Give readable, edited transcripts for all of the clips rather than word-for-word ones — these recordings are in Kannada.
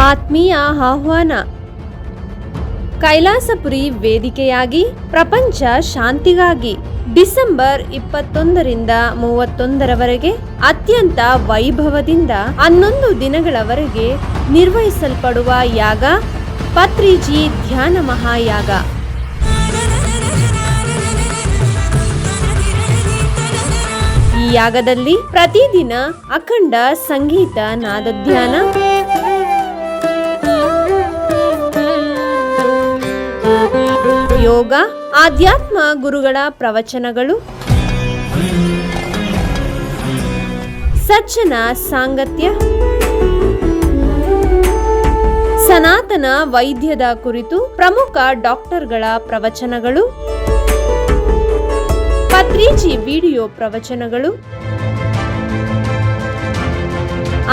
ಆತ್ಮೀಯ ಆಹ್ವಾನ. ಕೈಲಾಸಪುರಿ ವೇದಿಕೆಯಾಗಿ ಪ್ರಪಂಚ ಶಾಂತಿಗಾಗಿ ಡಿಸೆಂಬರ್ 21ರಿಂದ 31ರವರೆಗೆ ಅತ್ಯಂತ ವೈಭವದಿಂದ 11 ದಿನಗಳವರೆಗೆ ನಿರ್ವಹಿಸಲ್ಪಡುವ ಯಾಗ ಪತ್ರಿಜಿ ಧ್ಯಾನ ಮಹಾಯಾಗ. ಈ ಯಾಗದಲ್ಲಿ ಪ್ರತಿದಿನ ಅಖಂಡ ಸಂಗೀತ ನಾದಧ್ಯಾನ, ಯೋಗ, ಆಧ್ಯಾತ್ಮ ಗುರುಗಳ ಪ್ರವಚನಗಳು, ಸಜ್ಜನ ಸಾಂಗತ್ಯ, ಸನಾತನ ವೈದ್ಯದ ಕುರಿತು ಪ್ರಮುಖ ಡಾಕ್ಟರ್ಗಳ ಪ್ರವಚನಗಳು, ಪತ್ರಿಜಿ ವಿಡಿಯೋ ಪ್ರವಚನಗಳು,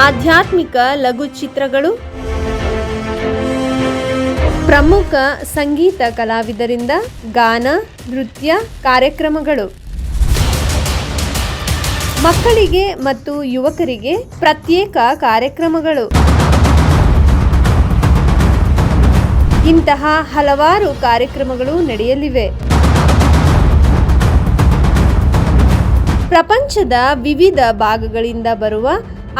ಆಧ್ಯಾತ್ಮಿಕ ಲಘು ಚಿತ್ರಗಳು, ಪ್ರಮುಖ ಸಂಗೀತ ಕಲಾವಿದರಿಂದ ಗಾನ ನೃತ್ಯ ಕಾರ್ಯಕ್ರಮಗಳು, ಮಕ್ಕಳಿಗೆ ಮತ್ತು ಯುವಕರಿಗೆ ಪ್ರತ್ಯೇಕ ಕಾರ್ಯಕ್ರಮಗಳು. ಇಂತಹ ಹಲವಾರು ಕಾರ್ಯಕ್ರಮಗಳು ನಡೆಯಲಿವೆ. ಪ್ರಪಂಚದ ವಿವಿಧ ಭಾಗಗಳಿಂದ ಬರುವ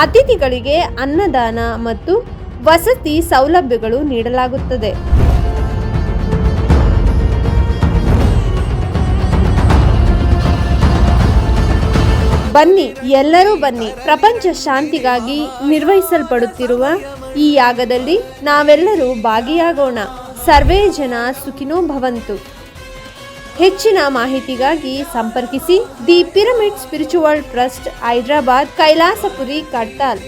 ಅತಿಥಿಗಳಿಗೆ ಅನ್ನದಾನ ಮತ್ತು ವಸತಿ ಸೌಲಭ್ಯಗಳು ನೀಡಲಾಗುತ್ತದೆ. ಬನ್ನಿ, ಎಲ್ಲರೂ ಬನ್ನಿ. ಪ್ರಪಂಚ ಶಾಂತಿಗಾಗಿ ನಿರ್ವಹಿಸಲ್ಪಡುತ್ತಿರುವ ಈ ಯಾಗದಲ್ಲಿ ನಾವೆಲ್ಲರೂ ಭಾಗಿಯಾಗೋಣ. ಸರ್ವೇ ಜನ ಸುಖಿನೋ ಭವಂತು. ಹೆಚ್ಚಿನ ಮಾಹಿತಿಗಾಗಿ ಸಂಪರ್ಕಿಸಿ the pyramid spiritual trust, Hyderabad, Kailasapuri, ಕಡ್ತಾಲ್.